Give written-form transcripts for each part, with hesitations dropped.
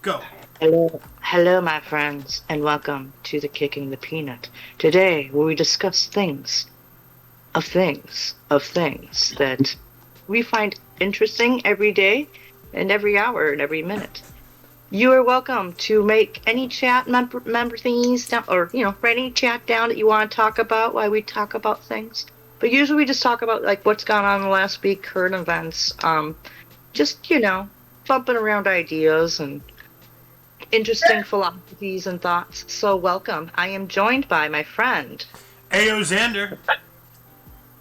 Go. Hello, my friends, and welcome to the Kicking the Peanut. Today, where we discuss things that we find interesting every day, and every hour, and every minute. You are welcome to make any chat member thingies down, or write any chat down that you want to talk about while we talk about things. But usually, we just talk about like what's gone on in the last week, current events, just bumping around ideas and interesting philosophies and thoughts. So welcome. I am joined by my friend Ayo Xander.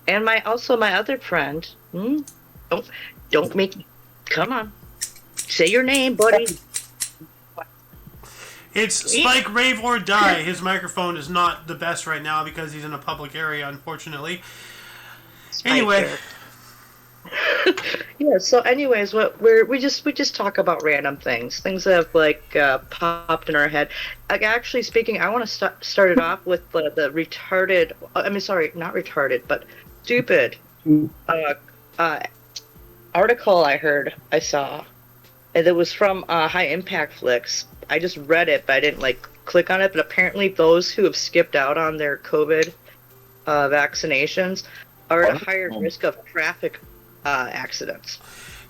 and my other friend. Don't make me. Come on, say your name, buddy. It's Spike Rave or Die. His microphone is not the best right now because he's in a public area, unfortunately. Anyway. Yeah. So, anyways, we just talk about random things that have popped in our head. Actually speaking, I want to start it off with the retarded. I mean, sorry, not retarded, but stupid article I saw. And it was from High Impact Flicks. I just read it, but I didn't click on it. But apparently, those who have skipped out on their COVID vaccinations are at a higher risk of traffic accidents.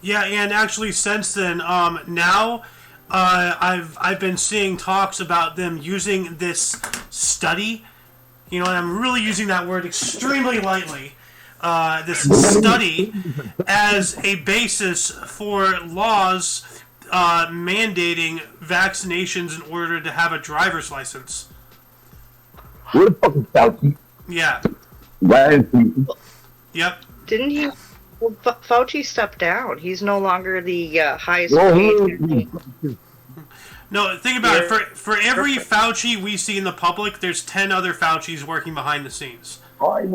Yeah, and actually since then, now I've been seeing talks about them using this study. And I'm really using that word extremely lightly. This study as a basis for laws mandating vaccinations in order to have a driver's license. Where the fuck is Fauci? Yeah. Why is he? Yep. Didn't he? Well, Fauci stepped down. He's no longer the highest paid. No, think about it. For every Fauci we see in the public, there's 10 other Faucis working behind the scenes.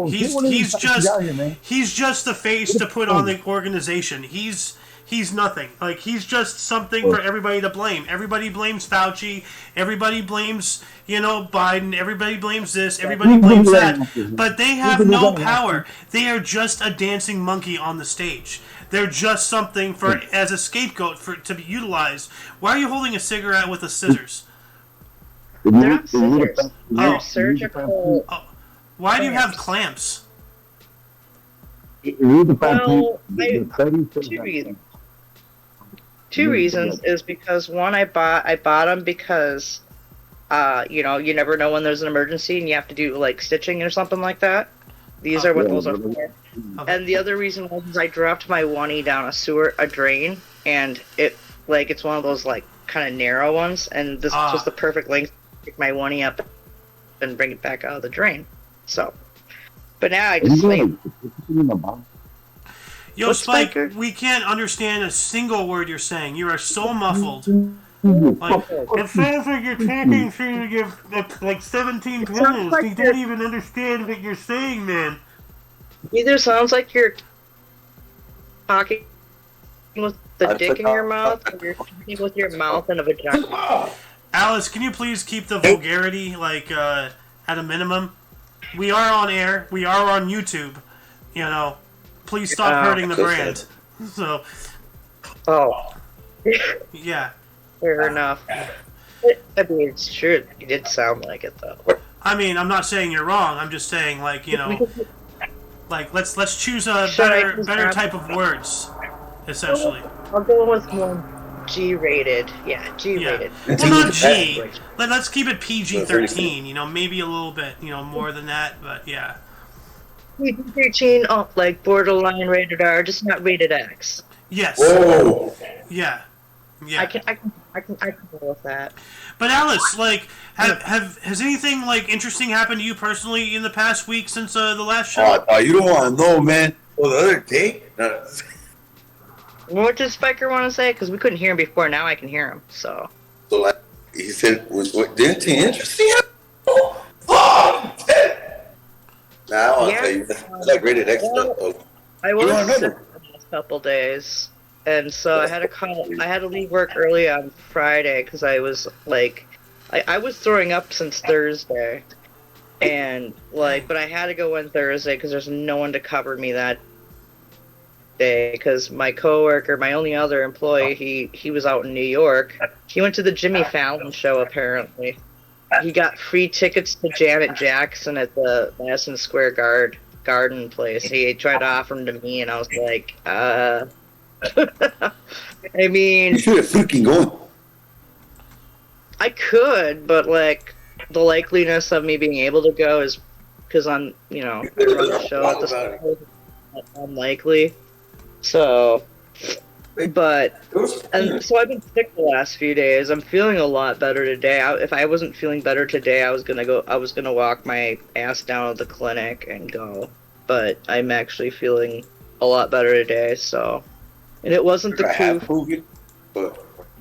He's just the face to put on the organization. He's nothing. He's just something for everybody to blame. Everybody blames Fauci. Everybody blames, Biden. Everybody blames this. Everybody blames that. But they have no power. They are just a dancing monkey on the stage. They're just something as a scapegoat to be utilized. Why are you holding a cigarette with the scissors? They're not scissors. They're surgical. Oh. Why do you have clamps? Well, two reasons is because one, I bought them because you never know when there's an emergency and you have to do stitching or something like that. These are what those are for. Okay. And the other reason was I dropped my oneie down a drain, and it's one of those kind of narrow ones, and this was the perfect length to pick my oneie up and bring it back out of the drain. So, but now I just Yo, Spike, we can't understand a single word you're saying. You are so muffled. It sounds like you're talking through your 17 panels. You don't even understand what you're saying, man. Either sounds like you're talking with the dick in your mouth, or you're talking with your mouth in a vagina. Alice, can you please keep the vulgarity at a minimum? We are on air. We are on YouTube. Please stop hurting the brand. So. Oh. Yeah. Fair enough. I mean, it's true. You did sound like it, though. I mean, I'm not saying you're wrong. I'm just saying, let's choose a better type of words, essentially. I'll go with one G-rated. Yeah, G-rated. Yeah. Well, not G. Let's keep it PG-13. Maybe a little bit, more than that, but yeah. PG-13, borderline rated R, just not rated X. Yes. Whoa. Yeah. Yeah. I can go with that. But Alice, has anything interesting happened to you personally in the past week since the last show? You don't want to know, man. Well, the other day. What did Spiker want to say? Because we couldn't hear him before. Now I can hear him. So he said, "Was what anything interesting?" Oh, nah, I want to tell you, it's rated X stuff. I was sick the last couple days. And so I had to leave work early on Friday because I was I was throwing up since Thursday, and but I had to go in Thursday because there's no one to cover me that day because my coworker, my only other employee, he was out in New York. He went to the Jimmy Fallon show apparently. He got free tickets to Janet Jackson at the Madison Square Garden place. He tried to offer them to me, and I was like, I mean, you should have freaking gone. I could, but like the likeliness of me being able to go is because I'm, I run the show at this point, unlikely. So, and so I've been sick the last few days. I'm feeling a lot better today. If I wasn't feeling better today, I was gonna walk my ass down to the clinic and go. But I'm actually feeling a lot better today. So, and it wasn't the COVID.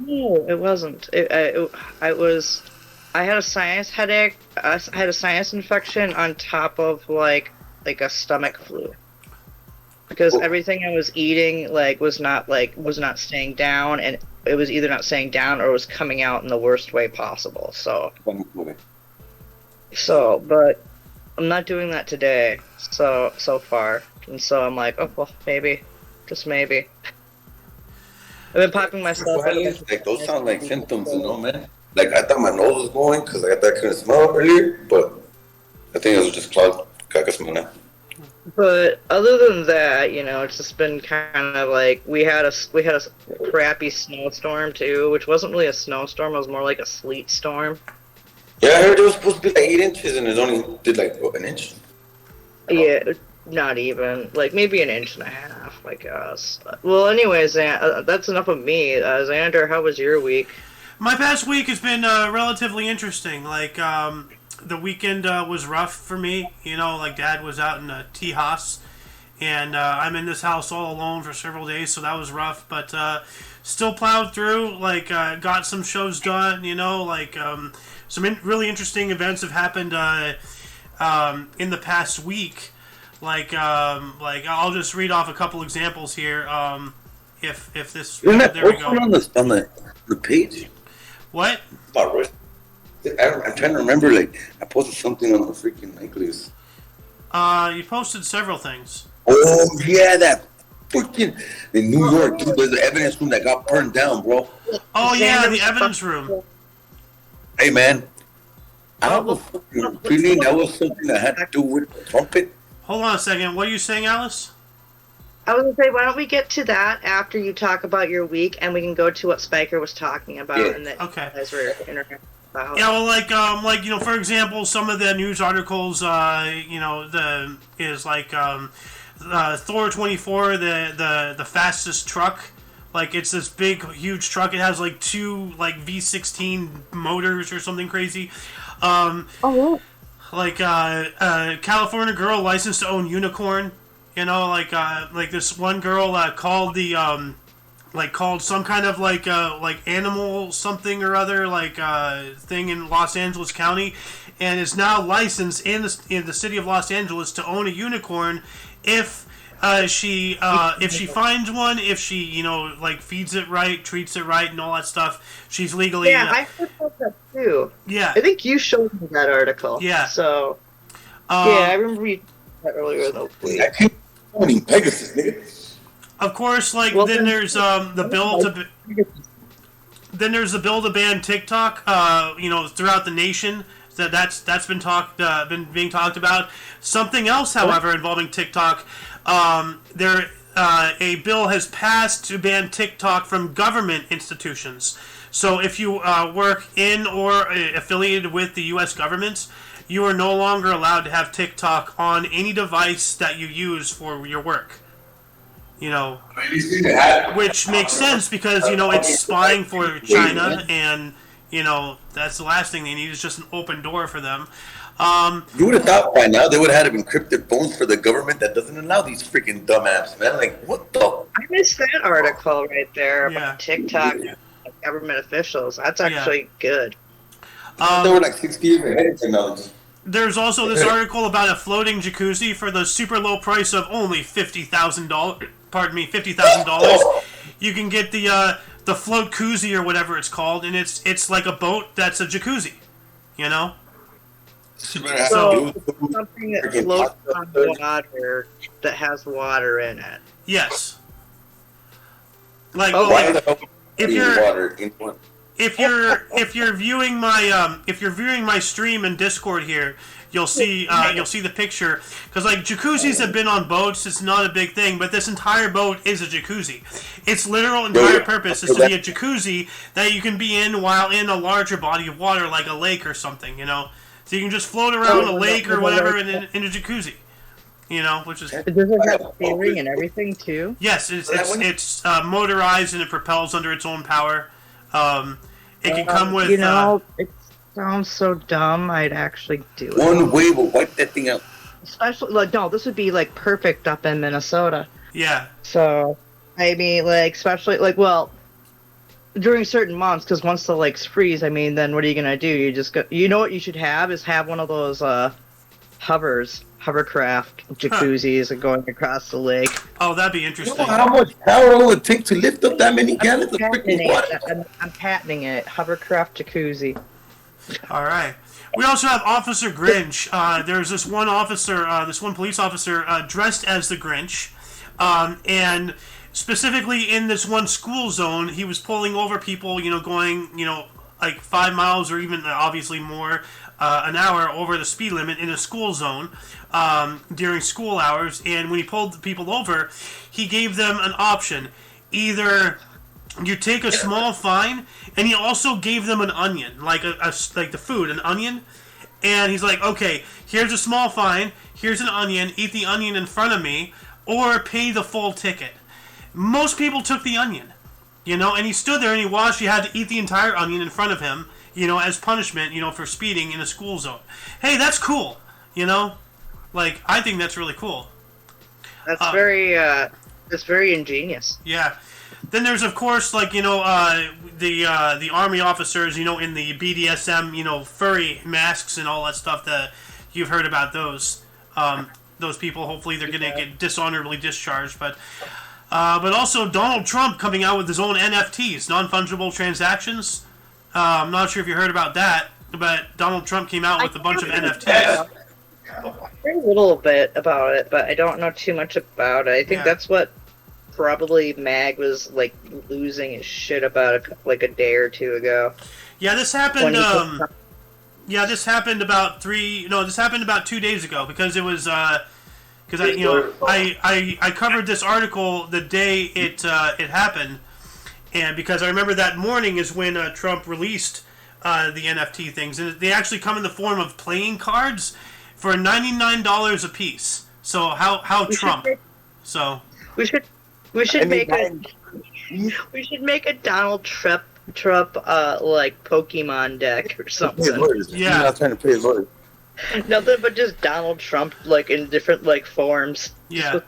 No, it wasn't. I had a sinus headache. I had a sinus infection on top of like a stomach flu. Because everything I was eating was not staying down, and it was either not staying down or was coming out in the worst way possible. So, but I'm not doing that today. So far, and so I'm like, oh well, maybe, just maybe. I've been popping myself. Like those sound like symptoms, man. Like I thought my nose was going because I thought I couldn't smell earlier, but I think it was just clogged. I can smell now. But other than that, it's just been kind of like we had a crappy snowstorm too, which wasn't really a snowstorm; it was more like a sleet storm. Yeah, I heard it was supposed to be like 8 inches, and it only did like an inch. Yeah, not even maybe an inch and a half, I guess. Well, anyways, that's enough of me. Xander, how was your week? My past week has been relatively interesting. The weekend was rough for me. Dad was out in Tejas, and I'm in this house all alone for several days, so that was rough. But still plowed through. Got some shows done. Some really interesting events have happened in the past week. I'll just read off a couple examples here. If this there we go on the page. What? I'm trying to remember. I posted something on the freaking necklace. You posted several things. Oh yeah, that freaking in New York, dude. There's the evidence room that got burned down, bro. Oh yeah, the evidence room. Hey man, I have a fucking feeling that was something that had to do with the trumpet. Hold on a second. What are you saying, Alice? I was going to say, why don't we get to that after you talk about your week, and we can go to what Spiker was talking about, and that you guys were interacting about. Yeah, well, for example, some of the news articles, Thor 24, the fastest truck. It's this big, huge truck. It has 2 V16 motors or something crazy. California girl licensed to own unicorn. This one girl called the called some kind of animal something or other thing in Los Angeles County, and is now licensed in the city of Los Angeles to own a unicorn if she finds one, if she feeds it right, treats it right, and all that stuff, she's legally. Yeah, I heard about that too. Yeah, I think you showed me that article. Yeah. So. I remember reading that earlier in the week. Pegasus, nigga. Of course, then there's the bill to. Then there's the bill to ban TikTok. Throughout the nation. That's been being talked about. Something else, however, involving TikTok. A bill has passed to ban TikTok from government institutions. So if you work in or affiliated with the U.S. government, you are no longer allowed to have TikTok on any device that you use for your work. Which makes sense because, it's spying for China, and, that's the last thing they need is just an open door for them. You would have thought by now they would have had encrypted phones for the government that doesn't allow these freaking dumb apps, man. What the? I missed that article right there about TikTok government officials. That's actually good. They were 60 years ahead of technology. There's also this article about a floating jacuzzi for the super low price of only $50,000. Pardon me, $50,000. You can get the float koozie or whatever it's called, and it's like a boat that's a jacuzzi. So something that floats on water that has water in it. Yes. Like, if you're viewing my stream in Discord here, you'll see the picture, because like jacuzzis have been on boats. It's not a big thing, but this entire boat is a jacuzzi. Its literal entire purpose is to be a jacuzzi that you can be in while in a larger body of water, like a lake or something. You know, so you can just float around a lake or whatever in a jacuzzi. You know, which is. Does it have steering and everything too? Yes, it's motorized and it propels under its own power. It can come with. You know, it sounds so dumb. I'd actually do it. One wave will wipe that thing out. Especially, like, no, this would be like perfect up in Minnesota. Yeah. So, I mean, like, especially like, well, during certain months, because once the lakes freeze, I mean, then what are you gonna do? You just go. You know what you should have is have one of those hovercraft jacuzzis and going across the lake. Oh, that'd be interesting. You know how much power it would take to lift up that many gallons of freaking water? I'm patenting it. Hovercraft jacuzzi. All right. We also have Officer Grinch. There's this one police officer dressed as the Grinch, and specifically in this one school zone, he was pulling over people, you know, going, you know, like 5 miles or even obviously more an hour over the speed limit in a school zone during school hours. And when he pulled the people over, he gave them an option. Either you take a small fine, and he also gave them an onion, like like the food, an onion. And he's like, okay, here's a small fine, here's an onion, eat the onion in front of me, or pay the full ticket. Most people took the onion, you know, and he stood there and he watched. You had to eat the entire onion in front of him, you know, as punishment, you know, for speeding in a school zone. Hey, that's cool, you know? Like, I think that's really cool. That's very ingenious. Yeah. Then there's, of course, like, you know, the army officers, you know, in the BDSM, you know, furry masks and all that stuff that you've heard about those. Those people, hopefully they're going to get dishonorably discharged. But also Donald Trump coming out with his own NFTs, non-fungible transactions. I'm not sure if you heard about that, but Donald Trump came out with a bunch of NFTs. I heard a little bit about it, but I don't know too much about it. I think that's what probably Mag was like losing his shit about like a day or two ago. Yeah, this happened. This happened about 2 days ago, because it was because I covered this article the day it happened, and because I remember that morning is when Trump released the NFT things, and they actually come in the form of playing cards for $99 a piece. So how Trump? We should make a Donald Trump like Pokemon deck or something. Yeah, I'm not trying to pay his lawyers. Nothing but just Donald Trump like in different like forms. Yeah.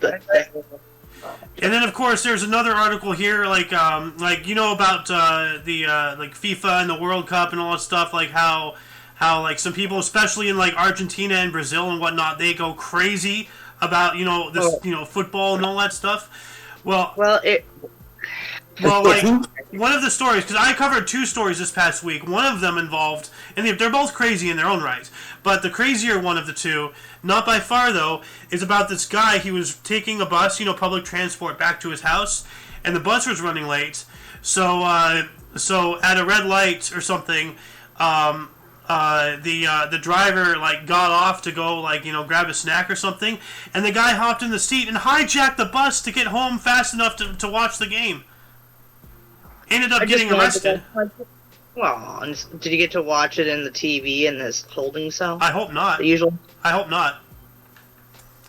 And then of course there's another article here, like you know about the like FIFA and the World Cup and all that stuff, like how like some people, especially in like Argentina and Brazil and whatnot, they go crazy about, you know, this you know, football and all that stuff. Well, like one of the stories, because I covered 2 stories this past week. One of them involved, and they're both crazy in their own right, but the crazier one of the 2, not by far though, is about this guy. He was taking a bus, you know, public transport, back to his house, and the bus was running late. So at a red light or something, the driver like got off to go, like, you know, grab a snack or something, and the guy hopped in the seat and hijacked the bus to get home fast enough to watch the game. Ended up getting arrested. Well, did you get to watch it in the TV in this holding cell? I hope not. The usual. I hope not.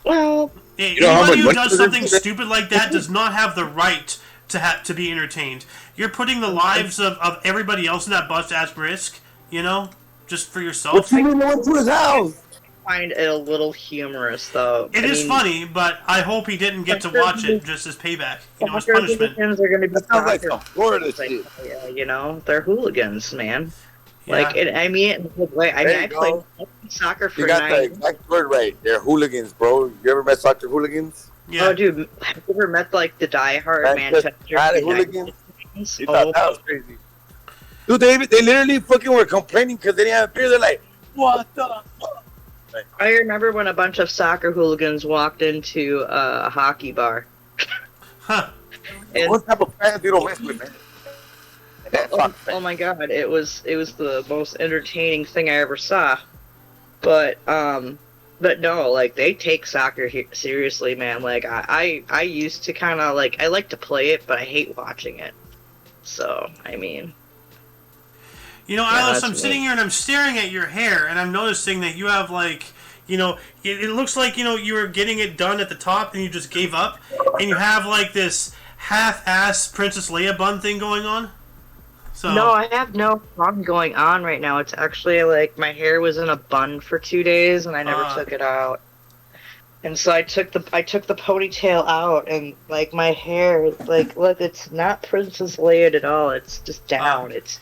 Well, anybody who does something stupid like that does not have the right to be entertained. You're putting the lives of everybody else in that bus at risk, you know, just for yourself. What you mean went to his house? I find it a little humorous, though. It is funny, but I hope he didn't get to watch it just as payback, you know, as punishment. Are going to be like some Florida shit. You know, they're hooligans, man. Yeah. Like, I played soccer for 9 years. You got the exact word right. They're hooligans, bro. You ever met soccer hooligans? Yeah. Oh, dude, have you ever met like the diehard Manchester hooligans? United? You thought that was crazy. Dude, they literally fucking were complaining because they didn't have beer. They're like, what the fuck? I remember when a bunch of soccer hooligans walked into a hockey bar. Huh. what type of fans you don't mess with, man? Oh my god, it was the most entertaining thing I ever saw. But no, like they take soccer seriously, man. Like I used to kind of like I like to play it, but I hate watching it. So I mean, Alice, I'm sitting here and I'm staring at your hair, and I'm noticing that you have like, it looks like you were getting it done at the top and you just gave up, and you have like this half-ass Princess Leia bun thing going on. So. No, I have no bun going on right now. It's actually like my hair was in a bun for 2 days and I never took it out. And so I took the ponytail out, and like my hair, like look, it's not Princess Leia at all. It's just down. It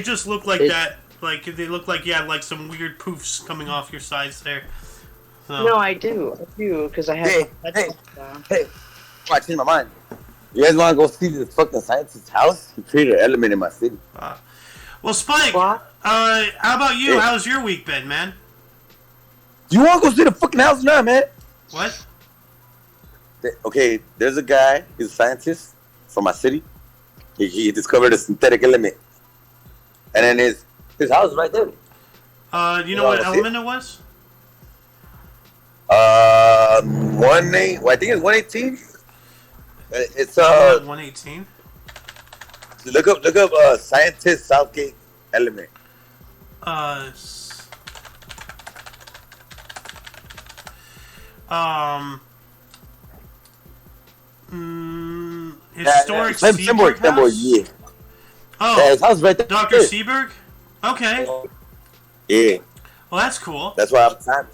just looked like that. Like they look like you had like some weird poofs coming off your sides there. So. No, I do, because I have. Hey! I changed my mind. You guys want to go see this fucking scientist's house? He created an element in my city. Well, Spike, how about you? How's your week been, man? You want to go see the fucking house now, man? What? Okay, there's a guy. He's a scientist from my city. He discovered a synthetic element, and then his house is right there. Do you know what element it was? I think it's 118. It's 118. Look up scientist Southgate element. Historic Seaberg house? Yeah. Oh, yeah, his house right there. Dr. Seaberg? Okay. Yeah. Well, that's cool. That's why I'm time.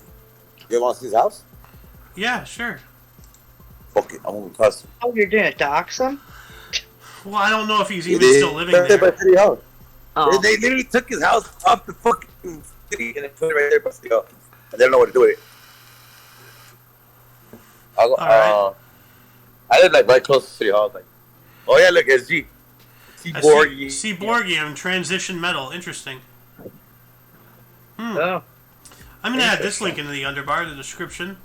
You want to see his house? Yeah, sure. Fuck it, I'm gonna cuss him. Oh, you're gonna dox him? Well, I don't know if he's even still living there. City Hall. Oh. They literally took his house off the fucking city and they put it right there by City Hall. And they don't know what to do with it. I live like right close to City Hall. Like, oh yeah, look, SG. Seaborgium transition metal. Interesting. Oh. I'm gonna add this link into the underbar, the description.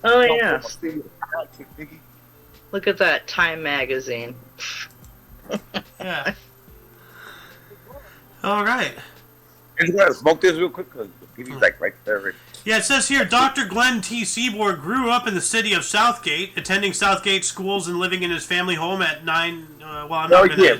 Oh yeah. Look at that Time magazine. Yeah. All right. I'm gonna smoke this real quick because the PD's like right there. Yeah, it says here, Dr. Glenn T. Seaborg grew up in the city of Southgate, attending Southgate schools and living in his family home at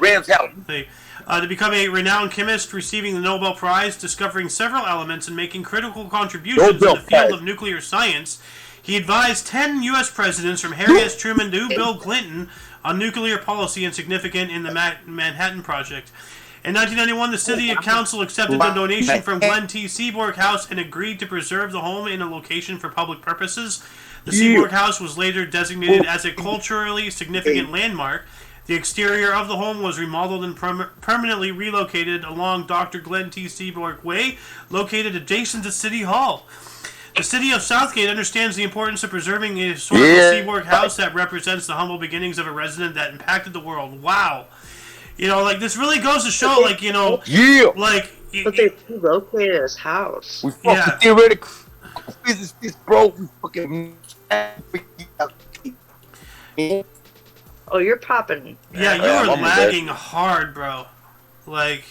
Rams House. To become a renowned chemist, receiving the Nobel Prize, discovering several elements, and making critical contributions in the field of nuclear science. He advised 10 U.S. presidents from Harry S. Truman to Bill Clinton on nuclear policy and significant in the Manhattan Project. In 1991, the City Council accepted a donation from Glenn T. Seaborg House and agreed to preserve the home in a location for public purposes. The Seaborg House was later designated as a culturally significant landmark. The exterior of the home was remodeled and permanently relocated along Dr. Glenn T. Seaborg Way, located adjacent to City Hall. The city of Southgate understands the importance of preserving a historical Seaborg house that represents the humble beginnings of a resident that impacted the world. Wow. Like, this really goes to show, like, like... But they relocated his house. We fucking theoretical business, bro. We fucking... Oh, you're popping. Yeah, you are lagging hard, bro. Like...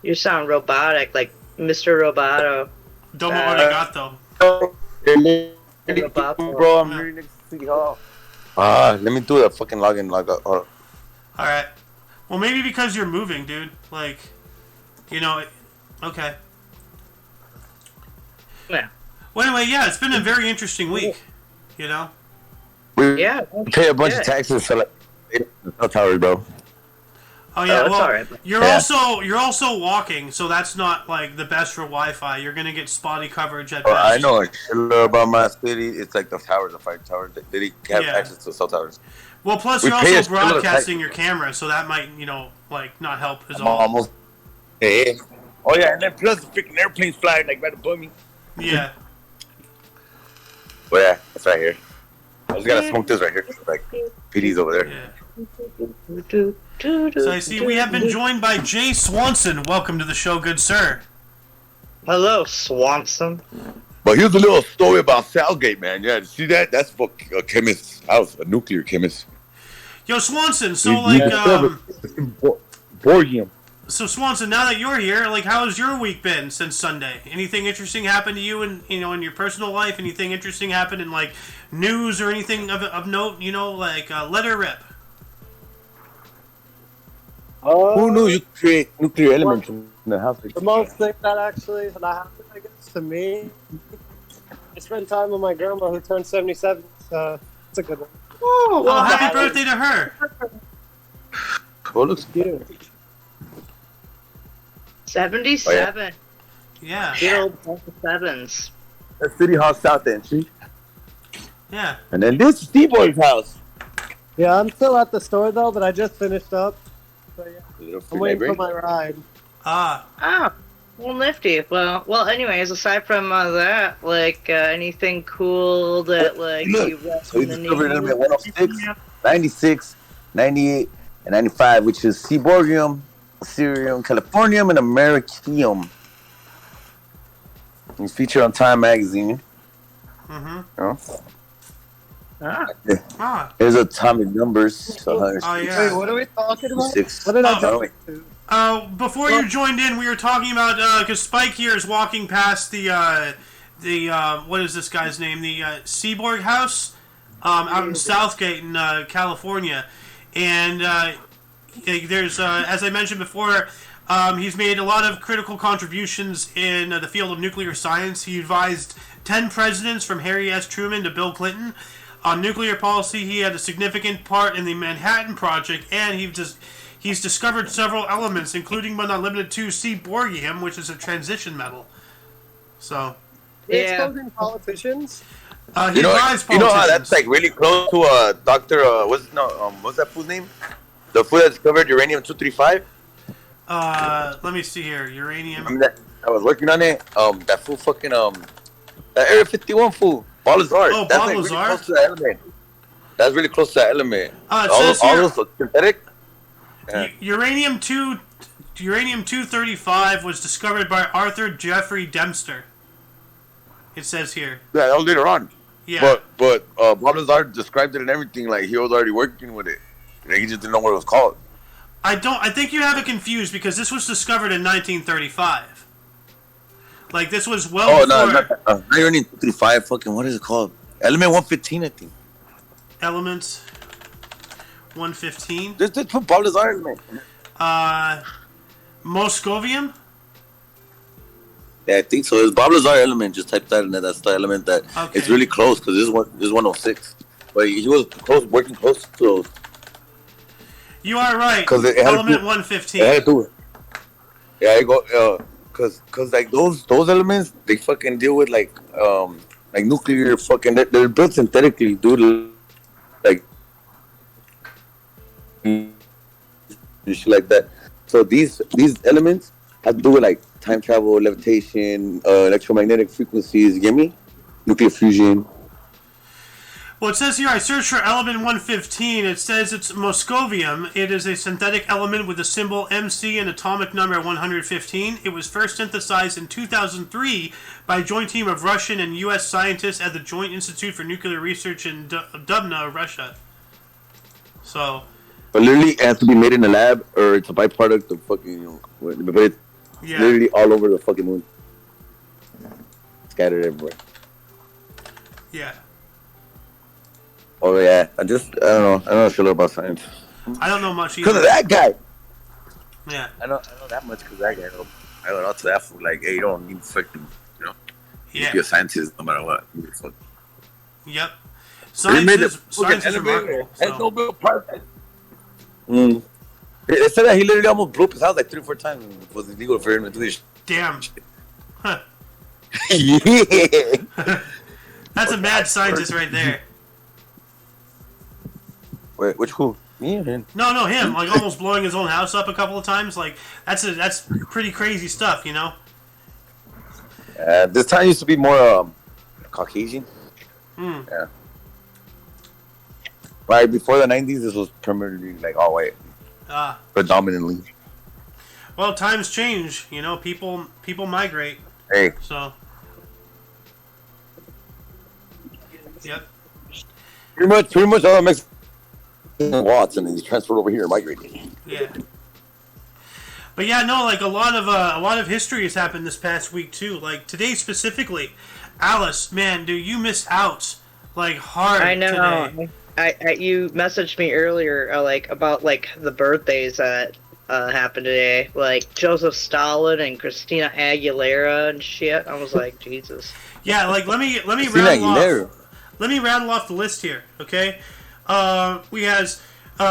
You sound robotic, like Mr. Roboto. Domo arigato. Bro, I'm really next to City Hall. Let me do that fucking login log out. Alright. Well, maybe because you're moving, dude. Like, okay. Yeah. Well, anyway, yeah, it's been a very interesting week. We pay a bunch of taxes for like cell towers, bro. Oh yeah, well, all right. you're also walking, so that's not like the best for Wi-Fi. You're gonna get spotty coverage at best. I know about my city. It's like the towers, the 5 towers. They have access to cell towers. Well, plus you're also broadcasting your camera, so that might like not help as all. Almost. Hey. Oh yeah, and then plus the freaking airplanes flying like right above me. Yeah. Well, yeah, it's right here. I just gotta smoke this right here. Like PD's over there. Yeah. So I see we have been joined by Jay Swanson. Welcome to the show, good sir. Hello, Swanson. But here's a little story about Salgate, man. Yeah, see that? That's for a chemist's house, a nuclear chemist. Yo, Swanson. So like, Borgium. So Swanson, now that you're here, like, how has your week been since Sunday? Anything interesting happened to you in your personal life? Anything interesting happened in like news or anything of note? Like let her rip. Who knew you create nuclear elements in the house? The most thing that happened, I guess, to me, I spent time with my grandma who turned 77. It's a good one. Oh, well, happy birthday to her. Oh, looks good. 77. Yeah. Good old sevens. That's City Hall South Entry. Yeah. And then this is T-Boy's house. Yeah, I'm still at the store though, but I just finished up. So yeah, I'm waiting for my ride. Well, nifty. Well. Anyways, aside from that, like anything cool that like you read so in we the discovered news? element 106, 96, 98, and 95, which is Seaborgium, Cerium, Californium, and Americium. It's featured on Time magazine. Here's atomic numbers. Wait, what are we talking about? What did I do? Before you joined in, we were talking about because Spike here is walking past the what is this guy's name? The Seaborg House out in Southgate in California, and there's as I mentioned before, he's made a lot of critical contributions in the field of nuclear science. He advised 10 presidents from Harry S. Truman to Bill Clinton on nuclear policy. He had a significant part in the Manhattan Project, and he's discovered several elements, including but not limited to Seaborgium, which is a transition metal. So, Exposing politicians. He advised politicians. You know how that's like really close to Doctor. What's that fool's name? The fool that discovered uranium-235. Let me see here. Uranium. I was working on it. That fool fucking that Area 51 fool. Balazar. Oh, that's Balazar. Like really close to that element. That's really close to that element. It says here, all those synthetic. Yeah. Uranium-235 was discovered by Arthur Jeffrey Dempster. It says here. Yeah, that was later on. Yeah. But Balazar described it and everything like he was already working with it. He just didn't know what it was called. I think you have it confused because this was discovered in 1935. Like this was well before. Not uranium-235. Fucking what is it called? Element 115, I think. Elements 115. Just put Balazar, man. Moscovium? Yeah, I think so. It's Balazar element. Just type that in there. That's the element that it's really close because this is 106. But he was working close to those. You are right. Element 115. It had to do it. Yeah, I go. Cause like those elements, they fucking deal with like nuclear fucking. They're built synthetically, dude. Like shit like that. So these elements have to do with like time travel, levitation, electromagnetic frequencies. You get me? Nuclear fusion. Well, it says here, I searched for element 115. It says it's Moscovium. It is a synthetic element with the symbol MC and atomic number 115. It was first synthesized in 2003 by a joint team of Russian and U.S. scientists at the Joint Institute for Nuclear Research in Dubna, Russia. So... But literally, it has to be made in a lab, or it's a byproduct of fucking, but it's literally all over the fucking moon. Scattered everywhere. Yeah. Oh yeah, I don't know shit about science. I don't know much either. Because of that guy. Yeah. I know that much because that guy. I went out to that fool like, hey, you don't need fucking, you be a scientist no matter what. Yep. Science is remarkable. That's Nobel Prize. They said that he literally almost blew up his house like 3 or 4 times. It was illegal for him to do this. Damn. Huh. Yeah. That's a mad scientist right there. Wait, which who? Me or him? No, him. Like almost blowing his own house up a couple of times. Like that's pretty crazy stuff, you know. This time used to be more Caucasian. Yeah. Right before the 90s, this was primarily like all white. Predominantly. Well, times change. You know, people migrate. Hey. So. Yep. Pretty much all Mexican Watts, and he's transferred over here, migrated. Yeah. But yeah, no, like a lot of history has happened this past week too. Like today specifically, Alice, man, dude, you missed out like hard. I know. Today. You messaged me earlier, like about like the birthdays that happened today, like Joseph Stalin and Christina Aguilera and shit. I was like, Jesus. Yeah, like let me rattle off the list here, okay? We has.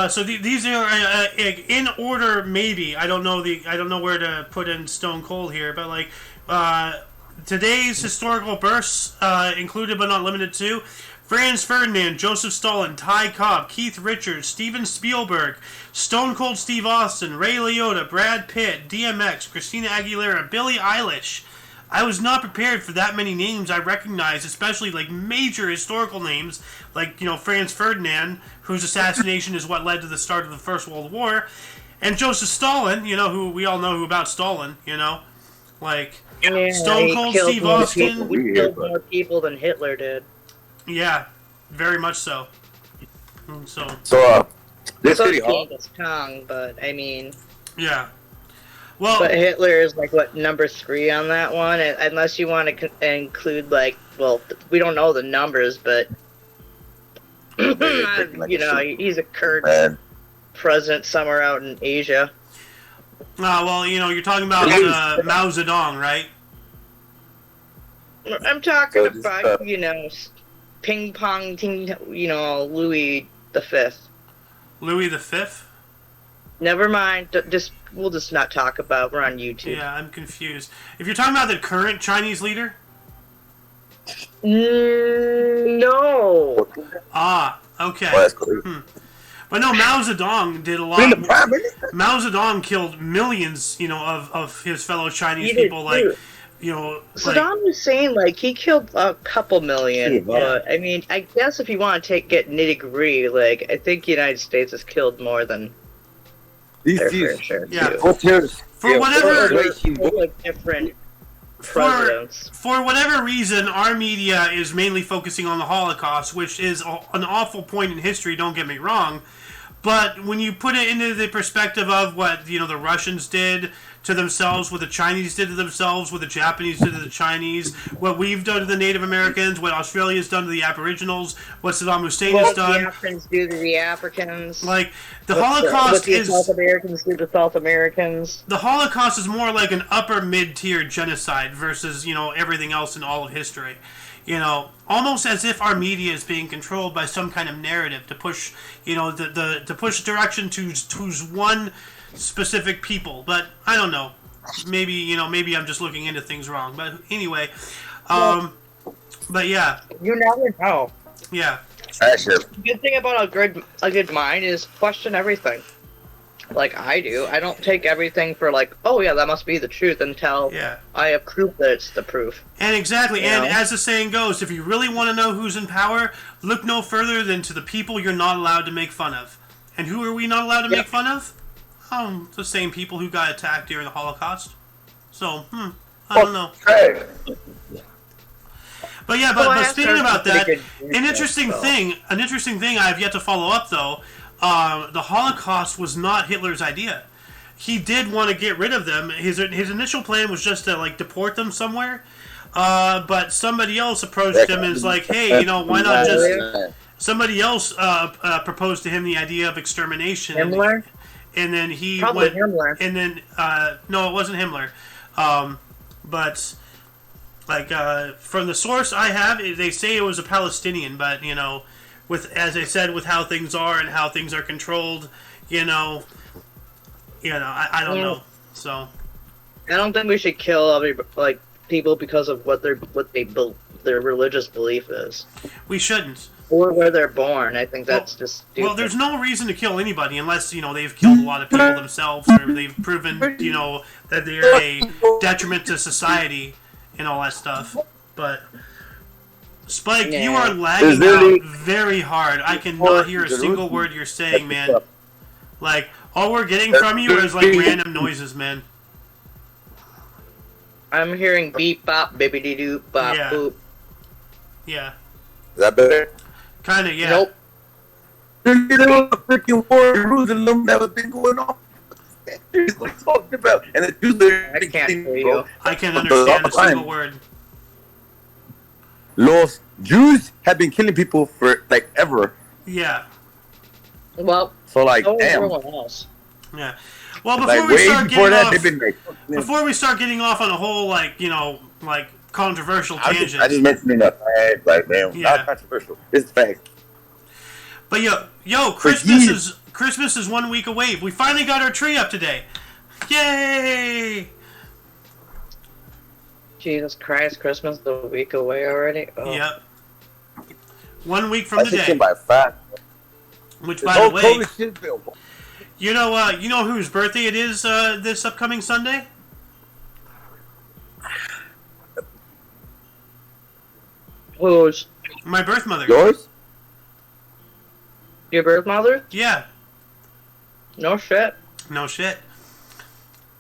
So these are in order, maybe. I don't know where to put in Stone Cold here, but like today's historical births included but not limited to Franz Ferdinand, Joseph Stalin, Ty Cobb, Keith Richards, Steven Spielberg, Stone Cold Steve Austin, Ray Liotta, Brad Pitt, DMX, Christina Aguilera, Billie Eilish. I was not prepared for that many names I recognized, especially like major historical names, like, you know, Franz Ferdinand, whose assassination is what led to the start of the First World War, and Joseph Stalin, you know, who we all know about Stalin, you know, like Stone Cold Steve Austin. He killed more people than Hitler did. Yeah, very much so. This city his tongue, but I mean, yeah. Well, but Hitler is like what, number 3 on that one, unless you want to include like, well, we don't know the numbers, but you know, he's a current president somewhere out in Asia. Well, you know, you're talking about Mao Zedong, right? I'm talking about, you know, ping pong, you know, Louis V. Louis V? Never mind. We'll just not talk about. We're on YouTube. Yeah, I'm confused. If you're talking about the current Chinese leader? No. Ah, okay. But no, Mao Zedong did a lot. Mao Zedong killed millions, you know, of his fellow Chinese people. Like, you know, Saddam Hussein, like, he killed a couple million. But I mean, I guess if you want to get nitty gritty, like, I think the United States has killed more than their fair share. Yeah. For whatever different presidents. For whatever reason, our media is mainly focusing on the Holocaust, which is an awful point in history. Don't get me wrong. But when you put it into the perspective of what, you know, the Russians did to themselves, what the Chinese did to themselves, what the Japanese did to the Chinese, what we've done to the Native Americans, what Australia's done to the Aboriginals, what Saddam Hussein has done. What the Africans do to the Africans. Like, the Holocaust is... What the South Americans do to South Americans. The Holocaust is more like an upper mid-tier genocide versus, you know, everything else in all of history. You know, almost as if our media is being controlled by some kind of narrative to push, you know, to push direction to one specific people. But I don't know. Maybe, you know, maybe I'm just looking into things wrong. But anyway, but yeah. You never know. Yeah. The good thing about a good mind is question everything. Like I do. I don't take everything for like, oh yeah, that must be the truth until I have proof that it's the proof. And exactly, you know? As the saying goes, if you really want to know who's in power, look no further than to the people you're not allowed to make fun of. And who are we not allowed to make fun of? The same people who got attacked during the Holocaust. So, I don't know. But yeah, but speaking about that, an interesting thing I have yet to follow up though. The Holocaust was not Hitler's idea. He did want to get rid of them. His initial plan was just to like deport them somewhere. But somebody else approached him and was like, "Hey, you know, why not just?" Somebody else proposed to him the idea of extermination. Himmler. And then he Probably went. Himmler. And then no, it wasn't Himmler. But like from the source I have, they say it was a Palestinian. But you know. As I said, with how things are and how things are controlled, I don't know. So, I don't think we should kill people because of what their religious belief is. We shouldn't. Or where they're born. I think that's just stupid. Well, there's no reason to kill anybody unless they've killed a lot of people themselves or they've proven that they're a detriment to society and all that stuff. But. Spike, you are lagging out very hard. I cannot hear a single word you're saying, man. Like, all we're getting from you is, like, random noises, man. I'm hearing beep, bop, bibbidi-doo, bop, boop. Yeah. Is that better? Kind of, yeah. Nope. There was a freaking war in Jerusalem that was been going on. What are you talking about? And the Jews are I can't hear you. I can't understand a single word. Los Jews have been killing people for like ever. Yeah. Well, So like, so is damn. everyone else. Yeah. Well, before Like we way start before getting that, off, they've been like. before we start getting off on a whole like controversial tangent. I just mentioned that fact, like man, Yeah. not controversial. It's fact. But yo, Christmas is 1 week away. We finally got our tree up today. Yay! Jesus Christ, Christmas is a week away already? Oh. Yep. 1 week from today. By fact. Which, by the way, shit, you know whose birthday it is this upcoming Sunday? Who's? My birth mother. Yours? Your birth mother? Yeah. No shit. No shit.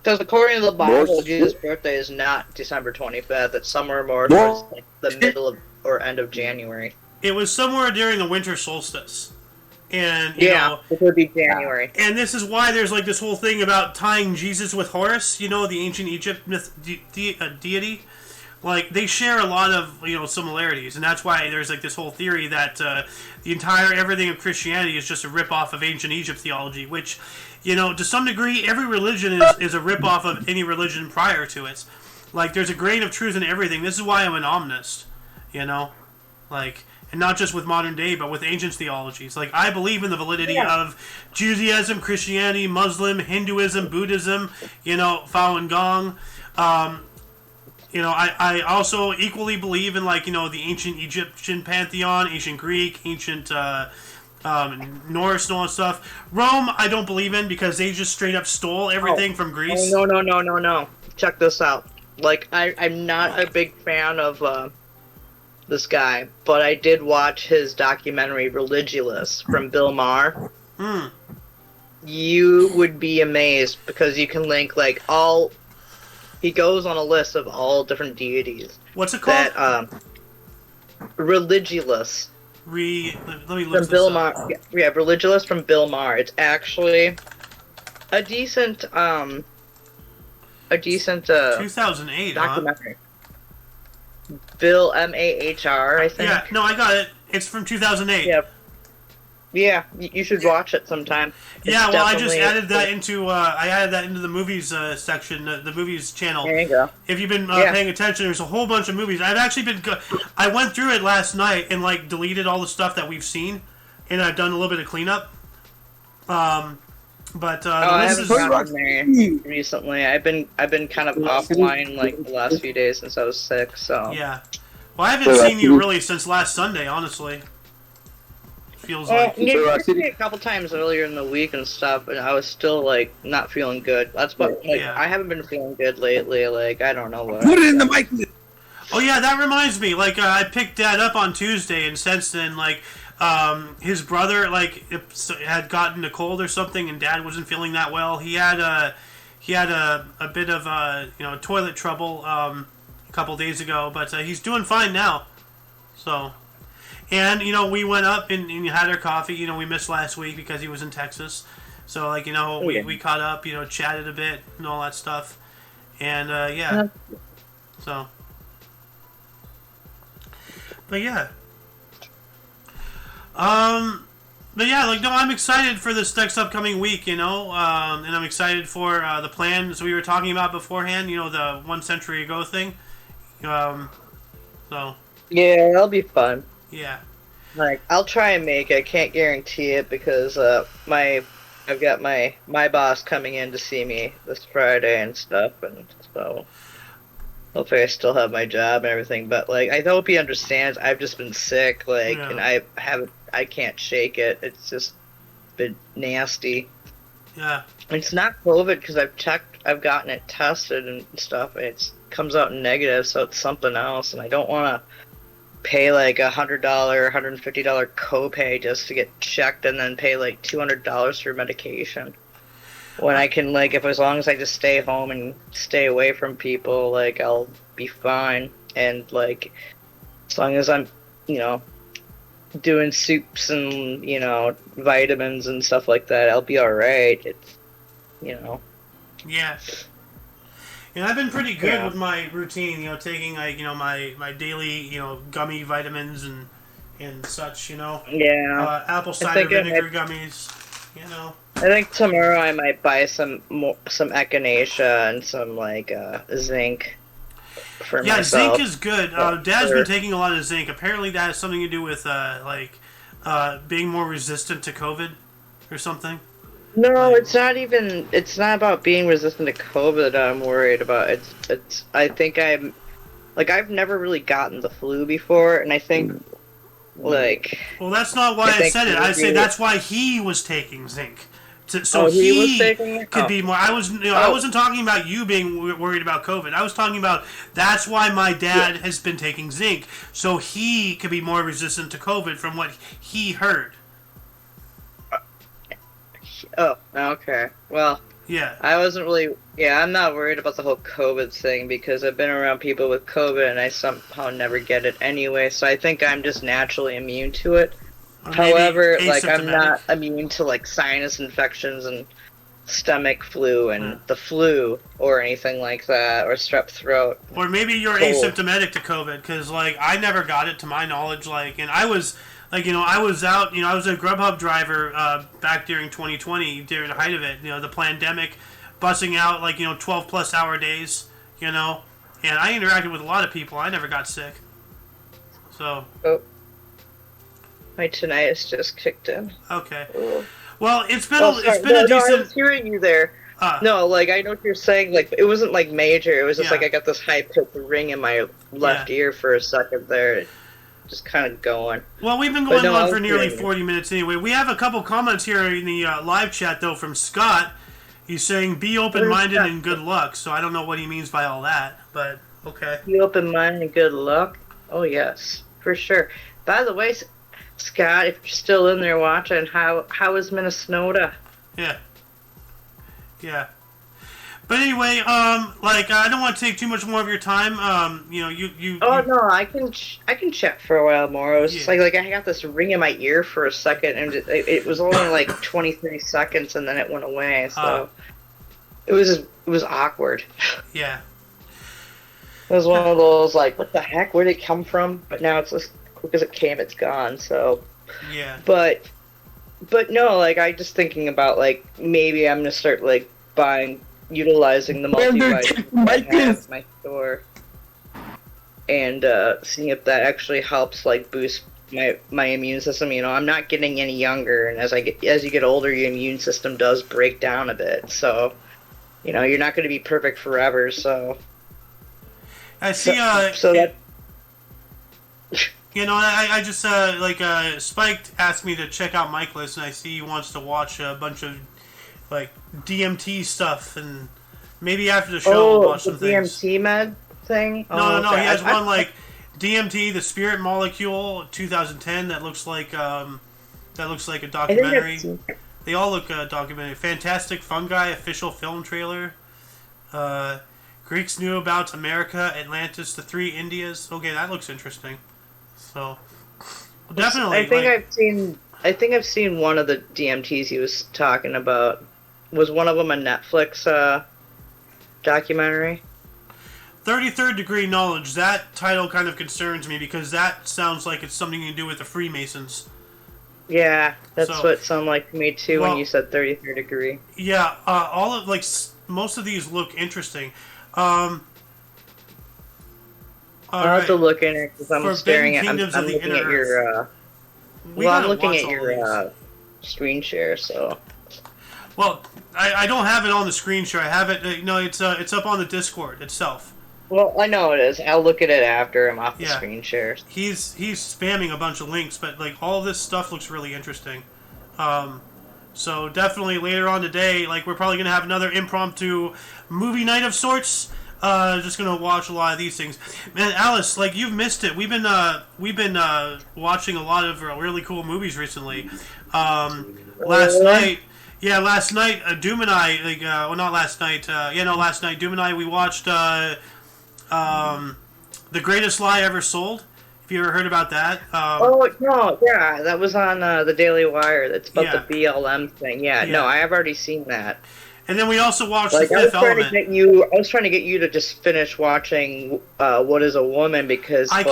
Because according to the Bible, No Jesus' shit. birthday is not December 25th. It's somewhere more No towards like, the middle of or end of January. It was somewhere during the winter solstice. And, you know, it would be January. and this is why there's like this whole thing about tying Jesus with Horus, you know, the ancient Egypt deity. Like, they share a lot of, similarities, and that's why there's like this whole theory that the entire everything of Christianity is just a ripoff of ancient Egypt theology, which, to some degree, every religion is a ripoff of any religion prior to it. Like, there's a grain of truth in everything. This is why I'm an omnist, like, and not just with modern day, but with ancient theologies. Like, I believe in the validity of Judaism, Christianity, Muslim, Hinduism, Buddhism, Falun Gong. I also equally believe in, the ancient Egyptian pantheon, ancient Greek, ancient Norse and all that stuff. Rome, I don't believe in because they just straight up stole everything from Greece. Oh, no. Check this out. Like, I'm not a big fan of this guy, but I did watch his documentary, Religulous, from Bill Maher. You would be amazed because you can link, he goes on a list of all different deities. What's it called? That, Religulous. Let me look From Bill Maher. Yeah, Religulous from Bill Maher. It's actually a decent 2008 documentary. Bill Mahr, I think. Yeah, no, I got it. It's from 2008. Yep. Yeah, you should watch it sometime. Yeah, well, I just added that into the movies section, the movies channel. There you go. If you've been paying attention, there's a whole bunch of movies. I've actually been. I went through it last night and deleted all the stuff that we've seen, and I've done a little bit of cleanup. But I this haven't is gotten there recently. I've been kind of offline the last few days since I was sick. So yeah. Well, I haven't seen you really since last Sunday, honestly. Feels like you me a couple times earlier in the week and stuff, and I was still not feeling good. That's what I haven't been feeling good lately. I don't know what. Put it in the mic. Oh yeah, that reminds me. I picked Dad up on Tuesday, and since then, his brother had gotten a cold or something, and Dad wasn't feeling that well. He had a bit of toilet trouble a couple days ago, but he's doing fine now. So. And, we went up and had our coffee. We missed last week because he was in Texas. So, we caught up, chatted a bit and all that stuff. And, yeah. So. But, yeah. But, yeah, no, I'm excited for this next upcoming week, and I'm excited for the plans we were talking about beforehand, the 1 century ago thing. So. Yeah, that'll be fun. Yeah. I'll try and make it. I can't guarantee it because I've got my boss coming in to see me this Friday and stuff, and so hopefully I still have my job and everything. But I hope he understands. I've just been sick, and I can't shake it. It's just been nasty. Yeah. It's not COVID because I've gotten it tested and stuff, and it comes out negative, so it's something else, and I don't want to pay $100, $150 copay just to get checked and then pay $200 for medication. When I can if as long as I just stay home and stay away from people, I'll be fine. And as long as I'm, doing soups and, you know, vitamins and stuff like that, I'll be alright. It's, you know. Yeah. And I've been pretty good with my routine, you know, taking, like, you know, my daily, you know, gummy vitamins and such, you know. Yeah. Apple cider vinegar gummies, you know. I think tomorrow I might buy some echinacea and some, like, zinc for myself. Zinc is good. Dad's been taking a lot of zinc. Apparently that has something to do with, being more resistant to COVID or something. No, it's not about being resistant to COVID that I'm worried about. I think I've never really gotten the flu before, and I think, like... Well, that's not why I said it. I said that's why he was taking zinc. So he could be more... I wasn't talking about you being worried about COVID. I was talking about that's why my dad has been taking zinc, so he could be more resistant to COVID from what he heard. Oh, okay. Well, yeah. I wasn't really... Yeah, I'm not worried about the whole COVID thing because I've been around people with COVID and I somehow never get it anyway, so I think I'm just naturally immune to it. However, like, I'm not immune to, like, sinus infections and stomach flu and the flu or anything like that, or strep throat. Or maybe you're asymptomatic to COVID, because, like, I never got it to my knowledge, like, and I was... Like, you know, I was out, you know, I was a Grubhub driver back during 2020, during the height of it, you know, the pandemic, bussing out, like, you know, 12-plus hour days, you know, and I interacted with a lot of people. I never got sick. So. Oh. My tinnitus just kicked in. Okay. Oh. Well, it's been a decent... No, I was hearing you there. No, like, I know what you're saying. Like, it wasn't, like, major. It was just, like, I got this high-pitched ring in my left ear for a second there. Just kind of going. Well, we've been going on for nearly 40 minutes anyway. We have a couple comments here in the live chat, though, from Scott. He's saying, be open-minded and good luck. So I don't know what he means by all that, but okay. Be open-minded and good luck? Oh, yes, for sure. By the way, Scott, if you're still in there watching, how is Minnesota? Yeah. Yeah. But anyway, I don't want to take too much more of your time. You know, you. Oh no, I can chat for a while more. It was just like I got this ring in my ear for a second, and it was only like 20-30 seconds, and then it went away. So it was awkward. Yeah. It was one of those like, what the heck? Where did it come from? But now it's just quick as it came, it's gone. So. Yeah. But no, like I just thinking about like maybe I'm gonna start like utilizing the multivitamin I have in my store and seeing if that actually helps like boost my immune system. You know, I'm not getting any younger, and as you get older, your immune system does break down a bit. So, you know, you're not going to be perfect forever. So I see. So that. You know, I just Spike asked me to check out Mike List, and I see he wants to watch a bunch of like DMT stuff, and maybe after the show we'll watch some things. DMT med thing? No, he has one like DMT, the Spirit Molecule, 2010. That looks like a documentary. They all look documentary. Fantastic Fungi official film trailer. Greeks knew about America, Atlantis, the Three Indias. Okay, that looks interesting. So definitely, I think I've seen one of the DMTs he was talking about. Was one of them a Netflix documentary? 33rd Degree Knowledge. That title kind of concerns me because that sounds like it's something to do with the Freemasons. Yeah, that's what it sounded like to me too when you said 33rd Degree. Yeah, all of most of these look interesting. I'll have to look in it because I'm staring at. I'm looking at your. I'm looking at your screen share. So. Well, I don't have it on the screen share. I have it. No, it's up on the Discord itself. Well, I know it is. I'll look at it after I'm off the screen share. He's spamming a bunch of links, but like all this stuff looks really interesting. So definitely later on today, like we're probably gonna have another impromptu movie night of sorts. Just gonna watch a lot of these things. Man, Alice, like you've missed it. We've been watching a lot of really cool movies recently. Last night. Yeah, last night, Doom and I, not last night, last night, Doom and I, we watched The Greatest Lie Ever Sold. Have you ever heard about that? Oh no, yeah, that was on the Daily Wire. That's about the BLM thing. Yeah, no, I have already seen that. And then we also watched The Fifth Element. I was trying to get you to just finish watching What Is a Woman because I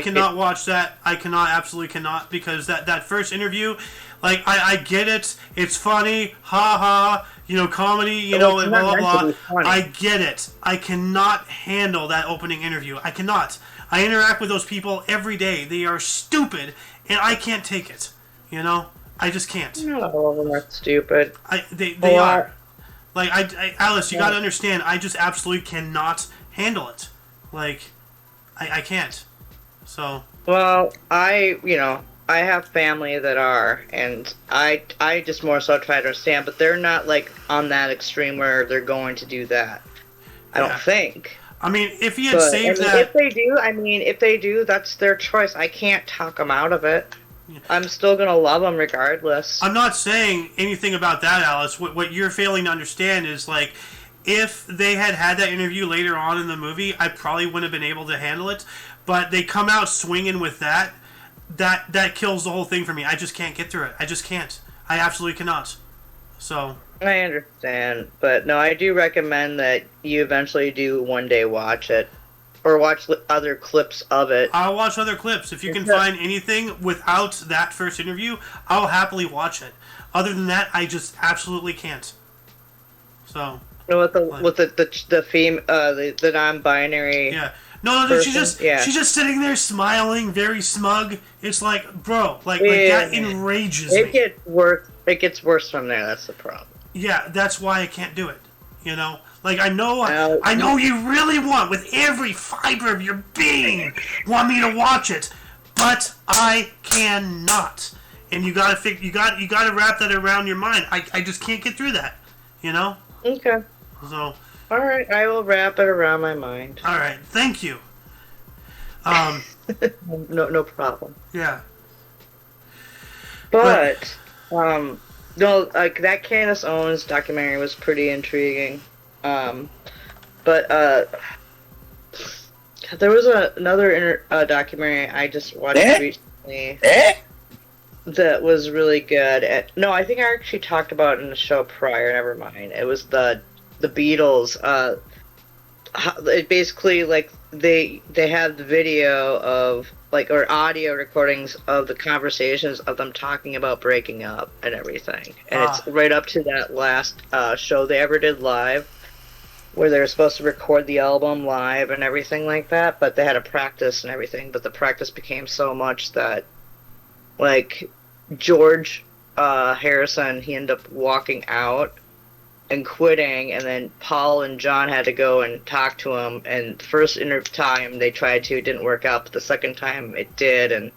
cannot watch that. I absolutely cannot, because that first interview, like I get it. It's funny, ha ha. Comedy. And blah blah blah. I get it. I cannot handle that opening interview. I cannot. I interact with those people every day. They are stupid, and I can't take it. I just can't. Not all of them are stupid. They are. Like, Alice, you gotta understand, I just absolutely cannot handle it. Like, I can't. So. Well, I have family that are, and I just more so try to understand, but they're not, like, on that extreme where they're going to do that. I don't think. I mean, if he had saved that... If they do, that's their choice. I can't talk them out of it. I'm still going to love them regardless. I'm not saying anything about that, Alice. What you're failing to understand is, like, if they had that interview later on in the movie, I probably wouldn't have been able to handle it. But they come out swinging with that kills the whole thing for me. I just can't get through it. I just can't. I absolutely cannot. So... I understand. But, no, I do recommend that you eventually do one day watch it. Or watch other clips of it. I'll watch other clips. If you can find anything without that first interview, I'll happily watch it. Other than that, I just absolutely can't. So. With the non-binary. Yeah. No, she's just sitting there smiling, very smug. It's like, bro, like that enrages me. It gets worse from there. That's the problem. Yeah, that's why I can't do it. Like, I know you really want, with every fiber of your being, want me to watch it, but I cannot. And you gotta wrap that around your mind. I just can't get through that. Okay. So. All right, I will wrap it around my mind. All right, thank you. No problem. Yeah. But no, like that Candace Owens documentary was pretty intriguing. But there was another documentary I just watched recently that was really good. No, I think I actually talked about it in the show prior. Never mind. It was the Beatles. It basically, like, they have the video of, like, or audio recordings of the conversations of them talking about breaking up and everything. And it's right up to that last show they ever did live, where they were supposed to record the album live and everything like that, but they had to practice and everything, but the practice became so much that, like, George Harrison, he ended up walking out and quitting, and then Paul and John had to go and talk to him, and the first time they tried to, it didn't work out, but the second time it did, and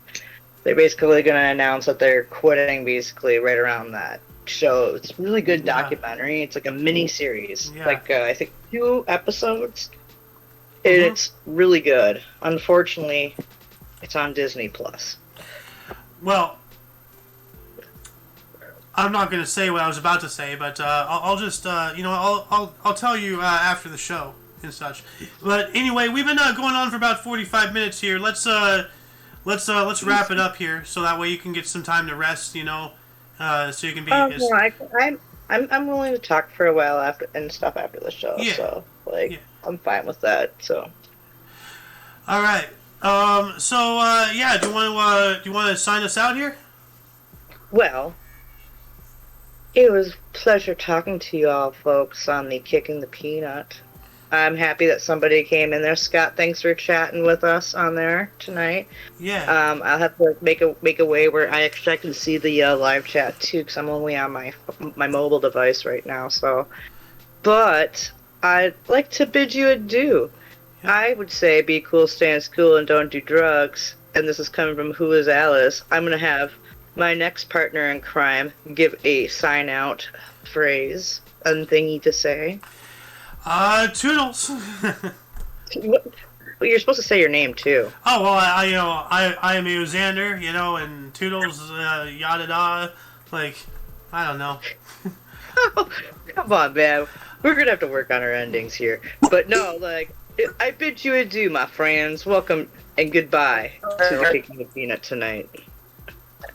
they're basically going to announce that they're quitting basically right around that show. It's a really good documentary. It's like a mini series, like I think 2 episodes, and it's really good. Unfortunately, it's on Disney Plus. Well, I'm not going to say what I was about to say, but I'll just I'll tell you after the show and such. But anyway, we've been going on for about 45 minutes here. Let's wrap it up here, so that way you can get some time to rest. So you can be. I'm willing to talk for a while after the show. Yeah. So I'm fine with that. So. All right. Do you want to sign us out here? Well, it was a pleasure talking to you all, folks, on the Kicking the Peanut. I'm happy that somebody came in there. Scott, thanks for chatting with us on there tonight. Yeah. I'll have to make a way where I can see the live chat too, because I'm only on my mobile device right now. So, but I'd like to bid you adieu. Yeah. I would say be cool, stay in school, and don't do drugs. And this is coming from Who Is Alice. I'm gonna have my next partner in crime give a sign out phrase and thingy to say. Toodles. Well, you're supposed to say your name too. Oh well, I am Xander, and Toodles, yada da. Like, I don't know. Oh, come on, man. We're gonna have to work on our endings here. But no, like, I bid you adieu, my friends. Welcome And goodbye to Kicking the Peanut tonight.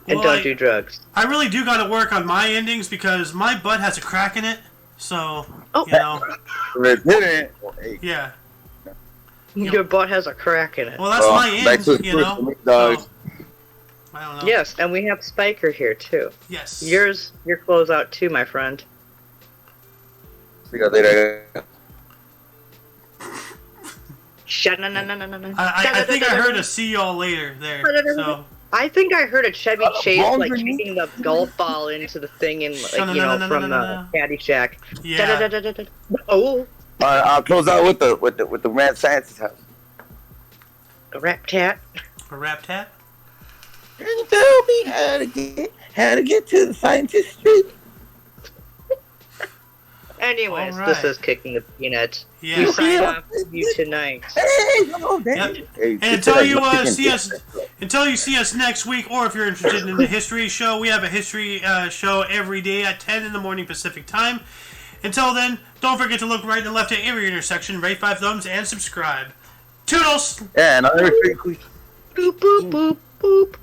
And Well, don't do drugs. I really do got to work on my endings because my butt has a crack in it. So, Oh. you know. Yeah. Your butt has a crack in it. Well, that's my end, you know. So, I don't know. Yes, and we have Spiker here too. Yes. Your closeout too, my friend. See you later. I think I heard a see y'all later there. So. I think I heard a Chevy Chase like kicking the golf ball into the thing in like from the Caddyshack. Yeah. Oh. I'll close out with the Mad Scientist house. A rap tat. A rap tat. Can you tell me how to get to the Scientist Street? Anyways, right. This is Kicking the Peanut. Yeah. We sign off with you tonight. Yep. And until you see us next week, or if you're interested in the history show, we have a history show every day at 10 in the morning Pacific time. Until then, don't forget to look right and left at every intersection, rate 5 thumbs, and subscribe. Toodles! Yeah, and I'm very quick. Boop, boop, boop, boop.